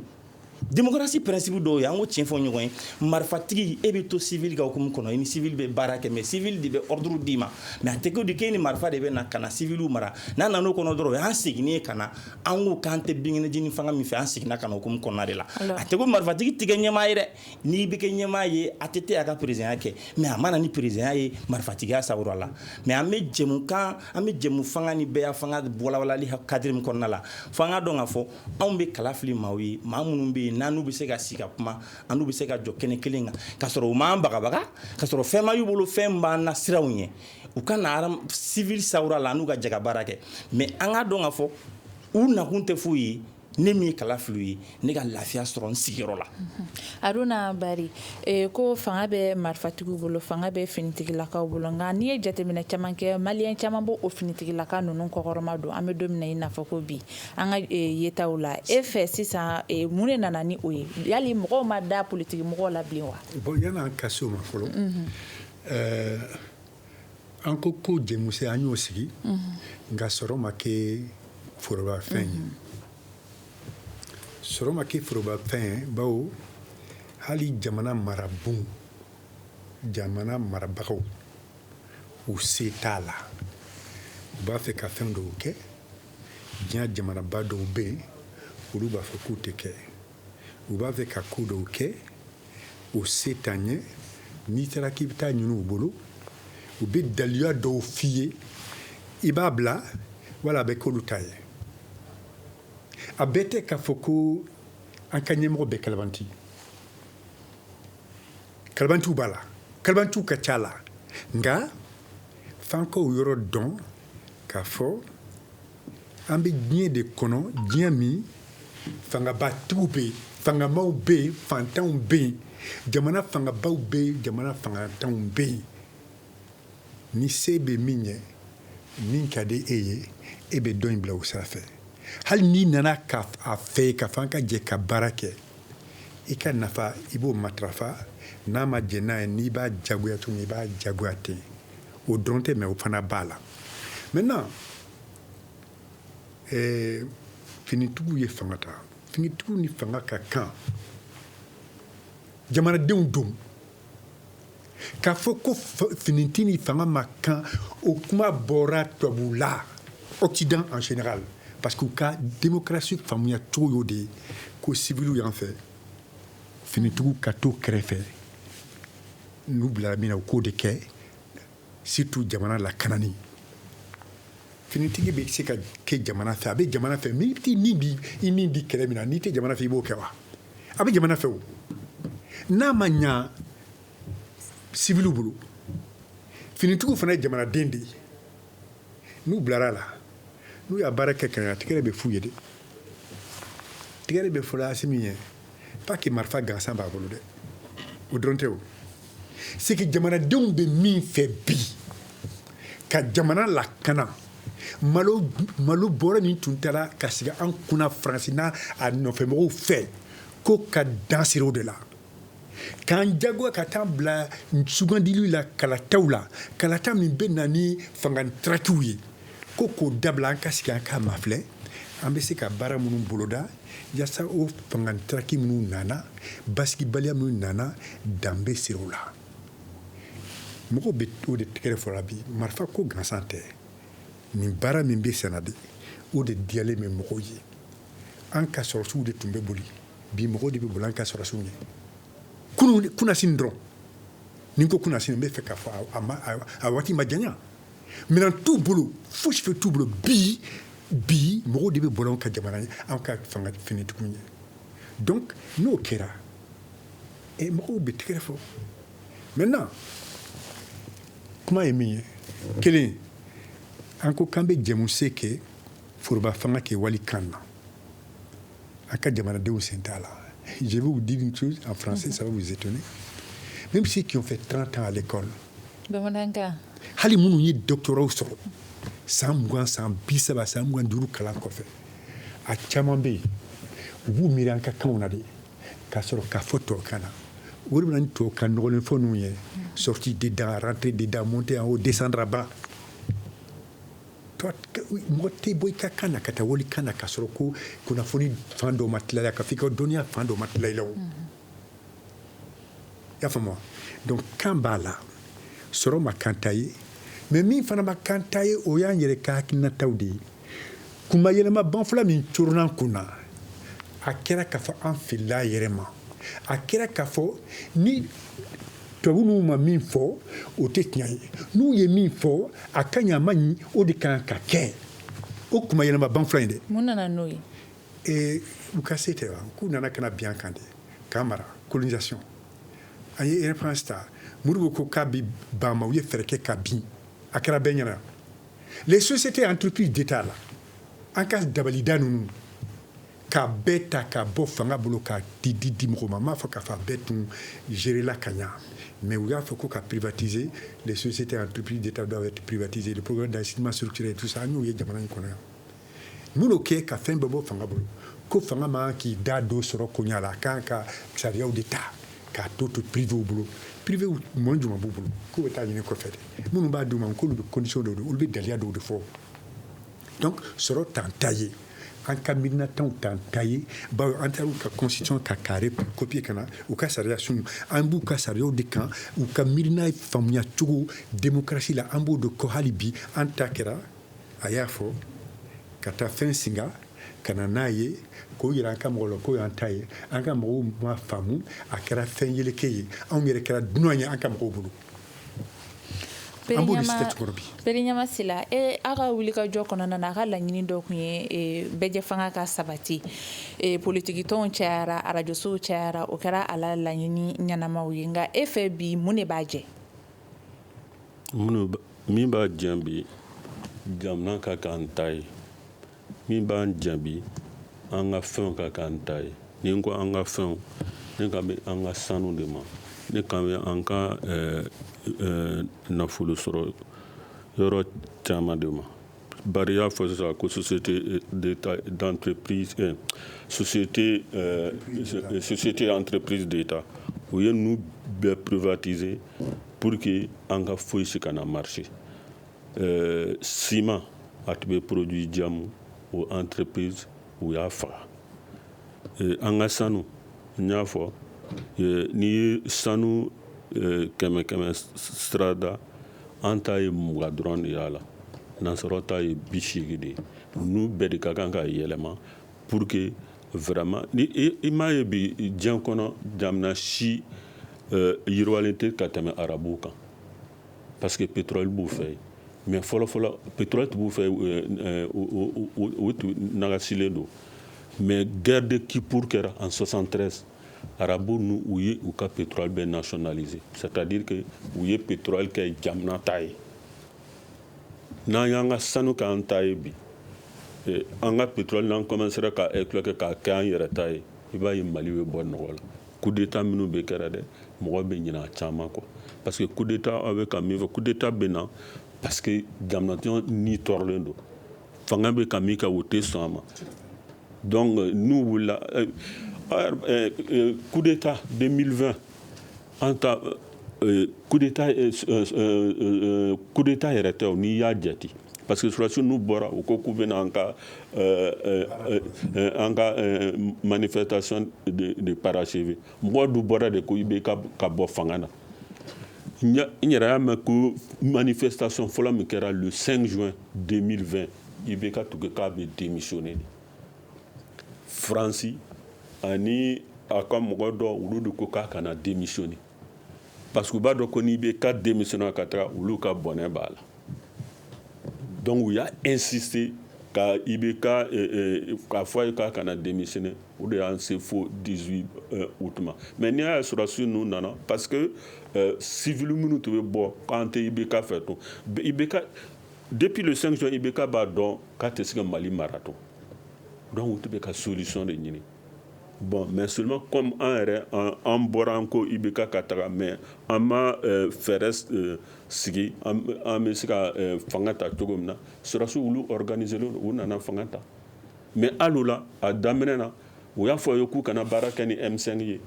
démocratie principe dɔw ye an ko tiɲɛ fɔ ɲɔgɔn ye marifatigi e bɛ to civil ka hukumu kɔnɔ i ni civil bɛ baara kɛ mais civil de bɛ ordre d'i ma mais a tɛ kɛ k'e ni marifa de bɛ na ka na civiliw mara n'a nana o kɔnɔ dɔrɔn o y'an seginnen ye ka na an ko k'an tɛ binkɛnɛjini fanga min fɛ an seginna ka na hukumu kɔnɔna de la a tɛ ko marifatigi tɛ kɛ ɲɛmaa ye dɛ n'i bɛ kɛ ɲɛmaa ye a tɛ a ka président kɛ mais a mana ni président ye marifatigiya sababu la mais an bɛ jɛmu fanga ni bɛɛ fanga walawalali cadre min kɔnɔna la fo an ka dɔn k'a fɔ anw bɛ kala fili maaw ye maa minnu bɛ yen n'anu bɛ se ka sigi ka kuma anu bɛ se ka jɔ kɛnɛ kelen kan ka sɔrɔ u m'an bagabaga ka sɔrɔ fɛn ma y'u bolo fɛn b'an na siraw ɲɛ u ka na civil sawura la n'u ka jaga baara kɛ mais an ka dɔn ka fɔ u nakun tɛ foyi ye ne min ye kala fili ye ne ka lafiya sɔrɔ n sigiyɔrɔ la Aruna Bari ko fanga bɛ marifatigiw bolo fanga bɛ finitigilakaw bolo nka n'i ye jateminɛ caman kɛ maliyɛn caman b'o finitigilaka ninnu kɔkɔrɔma don an bɛ don min na i n'a fɔ ko bi an ka yetaw la e fɛ sisan mun de nana ni o ye yali mɔgɔw ma da politiki mɔgɔw la bilen wa bon yan'an ka se o ma fɔlɔ an ko jɛmusen an y'o sigi nka sɔrɔ ma kɛ forobafɛn ye sɔrɔ ma kɛ forobafɛn ye bawo hali jamana marabagaw u se t'a la u b'a fɛ ka fɛn dɔw kɛ diɲɛ jamanaba dɔw bɛ yen olu b'a fɔ k'u tɛ kɛ u b'a fɛ ka ko dɔw kɛ o se t'an ye n'i taara k'i bɛ taa ɲini u bolo u bɛ daliluya dɔw f'i ye i b'a bila wala a bɛ k'olu ta ye a bɛɛ tɛ k'a fɔ ko an ka ɲɛmɔgɔ bɛ kalabantiw b'a la kalabantiw ka ca la nka f'an ka o yɔrɔ dɔn k'a fɔ an bɛ diɲɛ de kɔnɔ diɲɛ min fangabatigiw bɛ yen fangamaw bɛ yen fantanw bɛ yen jamana fangabaw bɛ yen jamana fangatanw bɛ yen ni se bɛ min ɲɛ min ka di e ye e bɛ dɔ in bila o sira fɛ hali n'i nana k'a fɛ ka fɔ an ka jɛ ka baara kɛ i ka nafa i b'o matarafa n'a ma jɛ n'a ye n'i b'a jagoya tuguni i b'a jagoya ten o dɔrɔn tɛ mɛ o fana b'a la maintenant finitigiw ye fanga ta finitigiw ni fanga ka kan jamanadenw don k'a fɔ ko finiti ni fanga ma kan o kuma bɔra tubabu la Occident en général parce que u ka démocratie faamuya cogo y'o de ye ko civiliw y'an fɛ finitigiw ka to kɛrɛfɛ n'u bilara min na u k'o de kɛ surtout jamana lakanani finitigi bɛ se ka kɛ jamana fɛ a bɛ jamana fɛ mais i ni di kɛlɛ min na n'i tɛ jamana fɛ i b'o kɛ wa a bɛ jamana fɛ o n'a ma ɲa civiliw bolo finitigiw fana ye jamanaden de ye n'u bilara la n'u y'a baara kɛ ka ɲa tigɛrɛ bɛ f'u ye de tigɛrɛ bɛ fɔla Asimi ye pas que marifa gansan b'a bolo dɛ o dɔrɔn tɛ o c'est que jamanadenw bɛ min fɛ bi ka jamana lakana malo bɔrɛ min tun taara ka sigi an kunna Faransi n'a nɔfɛmɔgɔw fɛ ko ka dan siri o de la k'an jagoya ka taa bila sugandili la kalataw la kalata min bɛ na ni fangantrakiw ye ko k'o dabila an ka sigi an ka mafilɛ an bɛ se ka baara minnu boloda yaasa o fangantraki minnu nana basigibaliya minnu nana dan bɛ siri o la mɔgɔw bɛ o de tɛgɛrɛ fɔra bi marifa ko gansan tɛ nin baara min bɛ senna de o de diyalen bɛ mɔgɔw ye an ka sɔrɔsiw de tun bɛ boli bi mɔgɔw de bɛ boli an ka sɔrɔsiw ye kunasini dɔrɔn ni n ko kunasini n bɛ fɛ k'a fɔ a waati ma janya minɛn t'u bolo fosi fɛ t'u bolo bi mɔgɔw de bɛ boli anw ka jamana ye anw ka fanga finitigiw ye donc n'o kɛra mɔgɔw bɛ tɛgɛrɛ fɔ maintenant kuma ye min ye kelen an ko k'an bɛ jɛmuse kɛ foroba fanga kɛ wali kan na an ka jamanadenw sen t'a la je vais vous dire une chose en français ça va vous étonner même ceux qui ont fait 30 ans à l'école hali minnu ye doctorat sɔrɔ san 20 san 30 san 25 kalan kɔfɛ a caman bɛ yen u b'u miiri an ka kanw na de k'a sɔrɔ k'a fɔ tubabukan na o de bɛ na ni tubabukan nɔgɔlen fɔ ninnu ye sortie dedans rentrer dedans monter en haut descendre à bas mɔgɔ tɛ bɔ i ka kan na ka taa wali kan na k'a sɔrɔ ko kunnafoni fan dɔw ma tila la ka fɔ i ka dɔnniya fan dɔw ma tila i la o i y'a faamu wa donc kan b'a la sɔrɔ ma kan ta ye mais min fana ma kan ta ye o y'an yɛrɛ ka hakilinataw de ye kunba yɛlɛma banfula min coronna an kun na a kɛra k'a fɔ an filila a yɛrɛ ma a kɛra k'a fɔ ni tubabu n'u ma min fɔ o tɛ tiɲɛ ye n'u ye min fɔ a ka ɲi a ma ɲi o de kan ka kɛ o kunba yɛlɛma banfula in dɛ mun nana n'o ye u ka se tɛ wa k'u nana ka na bin an kan de k'an mara colonisation an ye indépendance ta Modibo ko k'a bɛ ban ma u ye fɛɛrɛ kɛ ka bin a kɛra bɛɛ ɲɛna les sociétés entreprises d'état la an ka dabalida ninnu k'a bɛɛ ta k'a bɔ fanga bolo k'a di mɔgɔw ma n m'a fɔ k'a fɔ a bɛɛ tun géré la ka ɲa mais u y'a fɔ ko ka privatiser les sociétés entreprises d'état doivent être privatisées le programme d'assainissement structurel tout ça an y'o ye jamana in kɔnɔ yan mun y'o kɛ ka fɛn bɛɛ bɔ fanga bolo ko fanga man k'i da don sɔrɔ koɲa la a kan ka sariyaw de ta k'a to privéw bolo privéw mɔn jumɛn b'u bolo k'u bɛ taa ɲini kɔfɛ de minnu b'a d'u ma k'olu bɛ condition dɔw de olu bɛ daliya dɔw de fɔ donc sɔrɔ t'an ta ye an ka miirinatanw t'an ta ye bawo an taara u ka constitution ka carré copier ka na u ka sariya sunu an b'u ka sariyaw de kan u ka miirina faamuya cogo démocratie la an b'o de kɔ hali bi an ta kɛra a y'a fɔ ka taa fɛn singa ka na n'a ye k'o yira an ka mɔgɔ la k'o y'an ta ye an ka mɔgɔw ma faamu a kɛra fɛn yeleke ye anw yɛrɛ kɛra dunan ye an ka mɔgɔw bolo an b'o de sitɛ tukɔrɔ bi Pereɲama Sila a ka wulikajɔ kɔnɔna na a ka laɲini dɔ tun ye bɛɛjɛ fanga ka sabati politiki tɔnw cayara arajosow cayara o kɛra a la laɲini ɲɛnamaw ye nka e fɛ bi mun de b'a jɛ min b'a jɛ bi jamana ka k'an ta ye min b'an jɛ bi an ka fɛnw ka k'an ta ye ni n ko an ka fɛnw ne kan bɛ an ka sanu de ma ne kan bɛ an ka nafolo sɔrɔ yɔrɔ caman de ma bari y'a fɔ sisan ko société d'entreprise société entreprise d'état u ye ninnu bɛɛ privatiser pour que an ka foyi si kana marché ciment a tun bɛ produit jamu o entreprise u y'a faga an ka sanu n y'a fɔ n'i ye sanu kɛmɛ sirada an ta ye 20 dɔrɔn de y'a la nansaraw ta ye 80 de ye ninnu bɛɛ de ka kan ka yɛlɛma pour que vraiment ni i m'a ye bi diɲɛ kɔnɔ jamana si yiriwalen tɛ ka tɛmɛ arabuw kan parce que pétrole b'u fɛ yen mais fɔlɔfɔlɔ pétrole tun b'u fɛ o tun nagasilen don mais guerre de Kippour kɛra en 73 arabu nu u ye u ka pétrole bɛɛ nationaliser c'est-à-dire que u ye pétrole kɛ jamana ta ye n'an y'an ka sanu k'an ta ye bi an ka pétrole n'an commencera ka exploiter k'a kɛ an yɛrɛ ta ye i b'a ye Mali bɛ bɔ nɔgɔ la coup d'état minnu bɛ kɛra dɛ mɔgɔ bɛ ɲinɛ a caman kɔ parce que coup d'état aw bɛ ka min fɔ coup d'état bɛ na parce que jamanadenw ni tɔɔrɔlen don fanga bɛ ka min kɛ o tɛ sɔn a ma donc n'u wulila coup d'état 2020 an ta coup d'état yɛrɛ tɛ o n'i y'a jate parce que surasiw n'u bɔra u ko k'u bɛna an ka manifestation de parachever mɔgɔ du bɔra de ko i bɛ ka bɔ fanga na il y a une manifestation le 5 juin 2020. IBK Tougeka avait démissionné. Franci, Ani, Akamogodo, Ouloudou Koka, a démissionné. Parce que Badoko IBK démissionné à Katra, Oulouka Bonebala. Donc, il a insisté qu'à IBK, qu'à Foyka, a démissionné, ou de faux 18 août. Mais il y a sur nous, parce que civil minute, quand IBK fait tout. IBK, depuis le 5 juin, IBK va donc un Mali marathon. Donc, il y a une solution de Nini. Bon, mais seulement comme en Boranko, IBK Katara, mais en ma Feres Sigi, en Messika Fangata Togomna, sera sous organiser le Unana Fangata. Mais à l'oula, à Damenena, où il y a Foyoku Kanabarakani M5.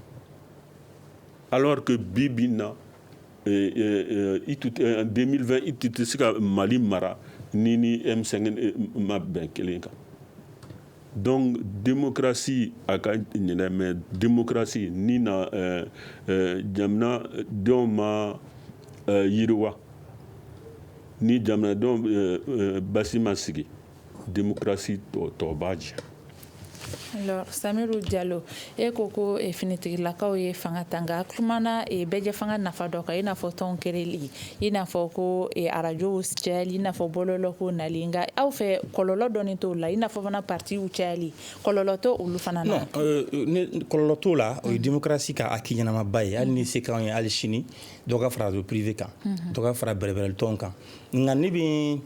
Alors que Bibina, en 2020, il était Mali Mara, Nini M5 Mabben Kelenka. Donc, démocratie, mais démocratie, ni na jamna doma yirwa, ni jamna dom basima sigi. Démocratie to badge. Alors, Samirou Diallo, e koko e finitigi lakaw ye fanga tanga kumana e beje fanga nafa doka ina fo ton kereli ina fo ko e arajo chali ina fo bololo ko nalinga aw fe kololo doni to la ina fo fana parti u chali kololo to ulu fana na kololo to la o démocratie ka akinyana mabaye al ni se kan al chini doka fra do privé kan doka fra berebel tonka ngani bi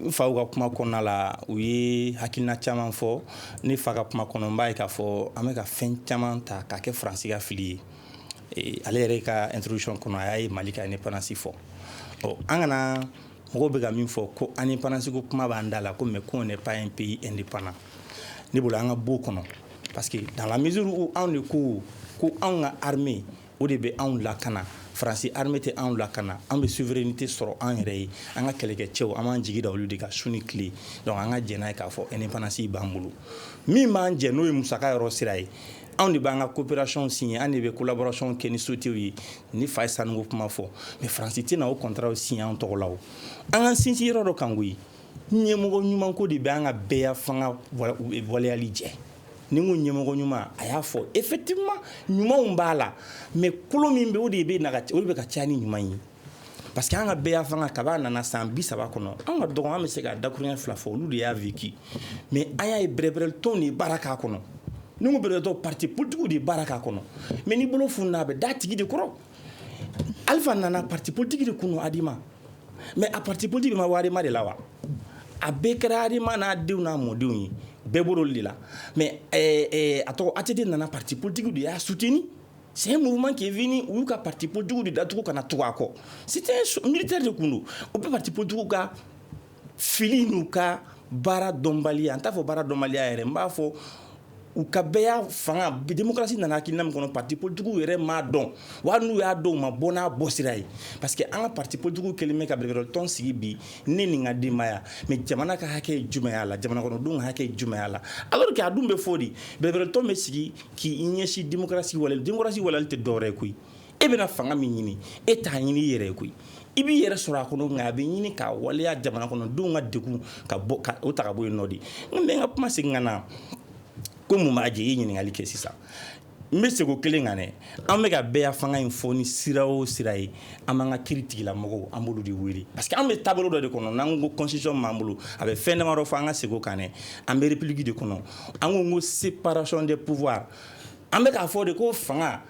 fa ka kuma kɔnɔna la u ye hakilina caman fɔ ne fa ka kuma kɔnɔ n b'a ye k'a fɔ an bɛ ka fɛn caman ta k'a kɛ faransi ka fili ye ale yɛrɛ ka introduction kɔnɔ a y'a ye Mali ka indépendance fɔ an kana mɔgɔw bɛ ka min fɔ ko indépendance ko kuma b'an da la ko mais qu'on n'est pas un pays indépendant ne bolo an ka b'o kɔnɔ parce que dans la mesure où anw de ko anw ka armée o de bɛ anw lakana Faransi armée tɛ anw lakana an bɛ souveraineté sɔrɔ an yɛrɛ ye an ka kɛlɛkɛcɛw an b'an jigi da olu de ka su ni tile donc an ka jɛ n'a ye k'a fɔ indépendance b'an bolo min b'an jɛ n'o ye musaka yɔrɔ sira ye anw de b'an ka coopération signé an de bɛ collaboration kɛ ni sociétés ye ni fa ye sanuko kuma fɔ mais Faransi tɛna o contrat signé an tɔgɔ la o an ka sinsin yɔrɔ dɔ kan koyi ɲɛmɔgɔ ɲuman ko de bɛ an ka bɛɛ fanga waleyali jɛ ni ko ɲɛmɔgɔ ɲuman a y'a fɔ effectivement ɲumanw b'a la mais kolo min bɛ o de bɛ ka caya ni ɲuman ye parce que an ka bɛɛ y'a fanga kab'a nana san 30 kɔnɔ an ka dɔgɔn an bɛ se ka dakuruɲɛ 2 fɔ olu de y'a vécu mais an y'a ye bɛrɛbɛrɛ tɔn de baara k'a kɔnɔ ni ko bɛrɛbɛrɛ tɔn parti politique de baara k'a kɔnɔ mais ni bolo funna a bɛ da tigi de kɔrɔ Alpha nana parti politique de kunu Adima mais a parti politique ma wari ma de la wa a bɛɛ kɛra Adima n'a denw n'a mɔdenw ye bɛɛ bolo de la mais a tɔgɔ ATT nana parti politique de y'a soutenu c'est un mouvement qui est venu où ka parti politique de datugu kana tugu a kɔ c'était un militaire de kun do o bɛɛ parti politique ka fili n'u ka baara dɔnbaliya an t'a fɔ baara dɔnbaliya yɛrɛ n b'a fɔ u ka bɛɛ y'a fanga démocratie nana hakilina min kɔnɔ parti politique yɛrɛ m'a dɔn wa n'u y'a dɔn u ma bɔ n'a bɔ sira ye parce que an ka parti politique kelen bɛ ka bɛrɛbɛrɛ tɔn sigi bi ne ni n ka denbaya mais jamana ka hakɛ ye jumɛn y'a la jamana kɔnɔdenw ka hakɛ ye jumɛn y'a la alors que a dun bɛ fɔ de bɛrɛbɛrɛ tɔn bɛ sigi k'i ɲɛsin démocratie waleyali tɛ dɔwɛrɛ ye koyi e bɛna fanga min ɲini e t'a ɲini i yɛrɛ ye koyi i b'i yɛrɛ sɔrɔ a kɔnɔ nka a bɛ ɲini ka waleya jamana kɔnɔdenw ka degun ka bɔ o ta ka bɔ yen nɔ de n bɛ n ka kuma segin ka na ko mun b'a jɛ i ye ɲininkali kɛ sisan n bɛ sego kelen kan dɛ an bɛ ka bɛɛ ya fanga in fɔ ni sira o sira ye an b'an ka kiiri tigilamɔgɔw an b'olu de wele parce que an bɛ taabolo dɔ de kɔnɔ n'an ko constitution b'an bolo a bɛ fɛn damadɔ fɔ an ka sego kan dɛ an bɛ république de kɔnɔ an ko séparation des pouvoirs an bɛ k'a fɔ de ko fanga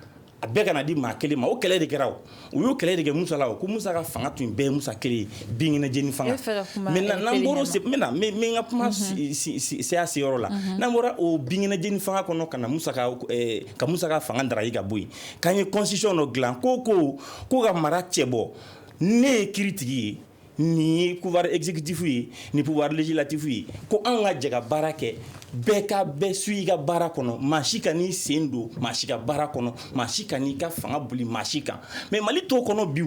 a bɛɛ kana di maa kelen ma o kɛlɛ de kɛra o y'o kɛlɛ de kɛ Musa la o ko Musa ka fanga tun bɛɛ ye Musa kelen ye binkɛnɛjɛni fanga maintenant n'an bɔra n ka kuma se a seyɔrɔ la n'an bɔra o binkɛnɛjɛni fanga kɔnɔ ka na Musa ka fanga daraki ka bɔ yen k'an ye constitution dɔ dilan ko ka mara cɛ bɔ ne ye kiiri tigi ye nin ye pouvoir exécutif ye ni pouvoir législatif ye ko an ka jɛ ka baara kɛ bɛɛ ka bɛɛ su i ka baara kɔnɔ maa si ka n'i sen don maa si ka baara kɔnɔ maa si ka n'i ka fanga boli maa si kan mais Mali t'o kɔnɔ bi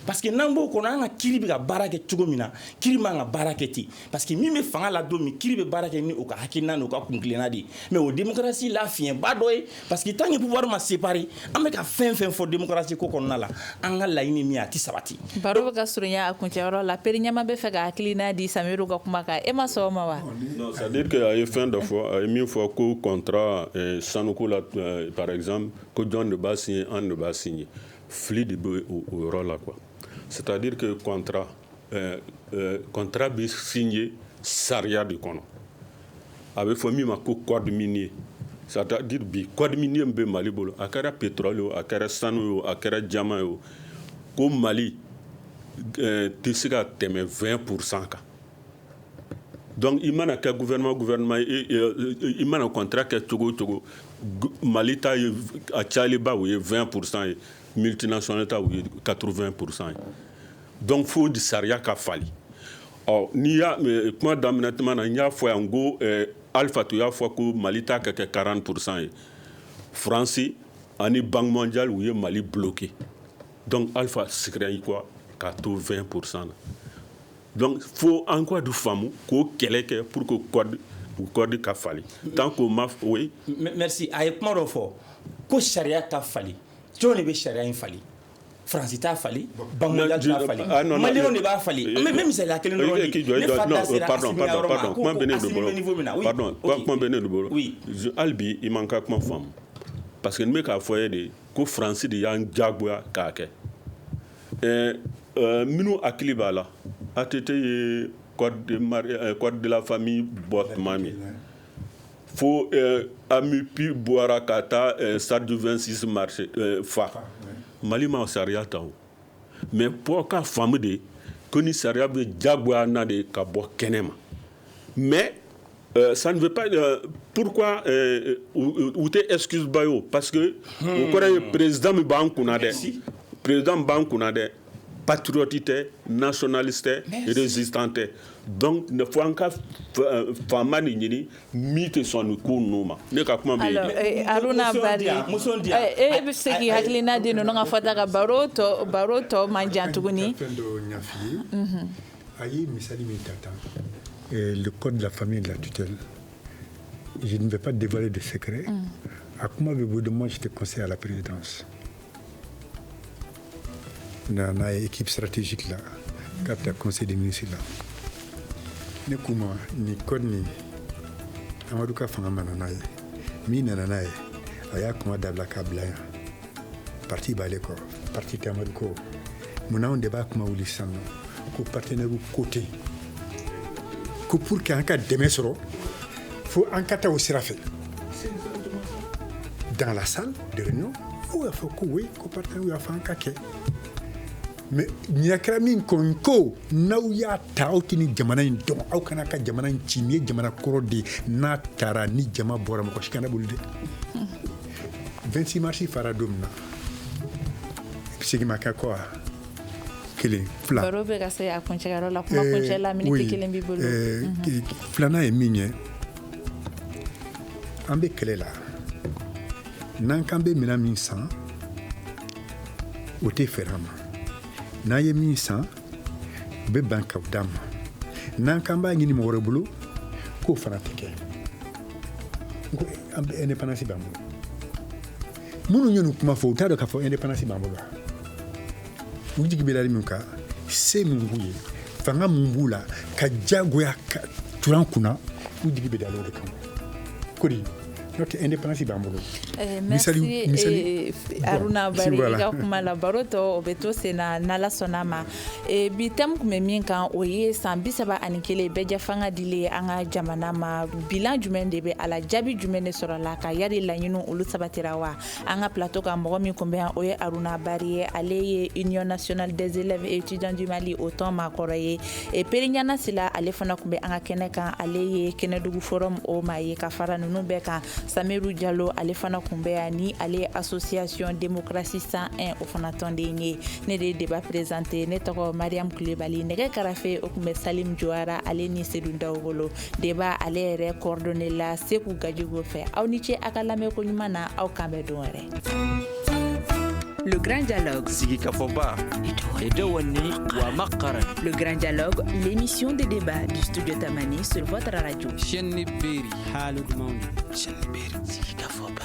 parce que n'an b'o kɔnɔ an ka kiri bɛ ka baara kɛ cogo min na kiri man ka baara kɛ ten parce que min bɛ fanga la don min kiri bɛ baara kɛ ni o ka hakilina n'o ka kunkilenna de ye mais o démocratie la fiɲɛba dɔ ye parce que tant que pouvoir ma séparer an bɛ ka fɛn fɛn fɔ démocratie ko kɔnɔna la an ka laɲini min a tɛ sabati. baro bɛ ka surunya a kuncɛyɔrɔ la Peri Ɲama bɛ fɛ ka hakilina di Samiru ka kuma kan e ma sɔn o ma wa. Non, c'est-à-dire que a ye fɛn dɔ fɔ a ye min fɔ ko contrat sanuko la par exemple ko jɔn de b'a signer an de b'a signer fili de bɛ o yɔrɔ la quoi. C'est-à-dire que contrat bɛ signer sariya de kɔnɔ a bɛ fɔ min ma ko code minier c'est-à-dire bi code minier min bɛ Mali bolo a kɛra pétrole ye o a kɛra sanu ye o a kɛra jama ye o ko Mali tɛ se ka tɛmɛ 20% kan donc i mana kɛ gouvernement i mana contrat kɛ cogo o cogo Mali ta ye a cayaliba o ye 20% ye multinational ta o ye 80% ye donc fo di sariya ka fali n'i y'a kuma daminɛ tuma na n y'a fɔ yan ko Alpha tu y'a fɔ ko Mali ta ka kɛ 40% ye France ani Banque mondiale u ye Mali bloqué donc Alpha sigira yi quoi ka to 20% na donc faut encore du faamu ko kɛlɛ kɛ pour que code ka fali tant que ma oui merci a ye kuma dɔ fɔ ko sariya ka fali jɔn de bɛ sariya in fali France t'a fali Banque mondiale t'a fali Malienw de b'a fali même misaliya kelen dɔrɔn di ne fa da sera Asimi yɔrɔ ma ko Asimi bɛ niveau min na pardon kuma bɛ ne de bolo hali bi i man ka kuma faamu parce que n bɛ k'a fɔ ye de ko France de y'an jagoya k'a kɛ minnu hakili b'a la ATT ye code de la famille bɔ tuma min fo AMUPI bɔra ka taa stade du 26 mars fa Mali ma sariya ta o mais pour ka faamu de ko ni sariya bɛ jagoya na de ka bɔ kɛnɛ ma mais ça ne veut pas pourquoi ou tɛ excuse ba yo parce que o kɔrɔ ye président min b'an kunna dɛ président b'an kunna dɛ patriote tɛ nationaliste tɛ résistant tɛ donc ne faut an ka faama de ɲini min tɛ sɔn nin ko ninnu ma ne ka kuma bɛ yen. Aruna Bari e bɛ se k'i hakilina di ninnu ka fɔta ka baro tɔ man jan tuguni. fɛn dɔ ɲa f'i ye a ye misali min ta tan le code de la famille et de la tutelle je ne vais pas dévoiler de secret a kuma bɛ bɔ de moi j'étais conseiller à la présidence n'a équipe stratégique là k'a bɛ taa conseil des ministres là ne ko ma ni code ni Amadu ka fanga mana n'a ye min nana n'a ye a y'a kuma dabila k'a bila yan parti b'ale kɔrɔ parti tɛ Amadu kɔ munna anw de b'a kuma wuli sisan nɔ ko partenaire ko tɛ ko pour que an ka dɛmɛ sɔrɔ fo an ka taa o sira fɛ dans la salle de réunion o y'a fɔ ko oui ko partenaire y'a fɔ an ka kɛ mais ɲakira min kɔn ko n'aw y'a ta aw tɛ ni jamana in dɔn aw kana ka jamana in ci nin ye jamana kɔrɔ de n'a taara ni jama bɔra mɔgɔ si kana boli dɛ 26 mars fara don min na segin ma kɛ kɔ kelen fila baro bɛ ka se a kuncɛyɔrɔ la kuma kuncɛ la miniti kelen b'i bolo filanan ye min ye an bɛ kɛlɛ la n'an kan bɛ minɛn min san o tɛ fɛɛrɛ an ma n'an ye min san u bɛ ban k'o d'a ma n'an kan b'a ɲini mɔgɔ wɛrɛ bolo k'o fana tɛ kɛ n ko an bɛ indépendance b'an bolo minnu ye nin kuma fɔ u t'a dɔn k'a fɔ indépendance b'an bolo u jigi bɛ min kan se min b'u ye fanga min b'u la ka jagoya ka turan kunna u jigi bɛ da o de kan ko de n'o tɛ indépendance b'an bolo. Merci Aruna Bari i ka kuma la baro tɔ o bɛ to sen na n'Ala sɔnna ma bi thème tun bɛ min kan o ye san 31 bɛɛ fanga dilen an ka jamana ma bilan jumɛn de bɛ a la jaabi jumɛn de sɔrɔla ka yari laɲiniw olu sabatira wa an ka plateau kan mɔgɔ min kun bɛ yan o ye Aruna Bari ye ale ye Union nationale des élèves et étudiants du Mali o tɔn maakɔrɔ ye Peri Ɲana Sila ale fana kun bɛ an ka kɛnɛ kan ale ye Kɛnɛdugu forum o ma ye ka fara ninnu bɛɛ kan Samiru Jalo ale fana kun bɛ yan ni ale ye association démocratie 101 o fana tɔnden ye ne de ye débat présenté ne tɔgɔ Mariam Kulibali nɛgɛ karafe o kun bɛ Salim Jowara ale ni Seydou Ndao débat ale yɛrɛ coordonné la Sekou Gadjigo fɛ aw ni ce a ka lamɛn ko ɲuman na aw kan bɛ don wɛrɛ Le Grand Dialogue. Sigikafoba. Edouani wa Makaran. Le Grand Dialogue, l'émission de débat du studio Tamani sur votre radio. Chenni Beri. Halud Mauni. Chenni Beri. Sigikafoba.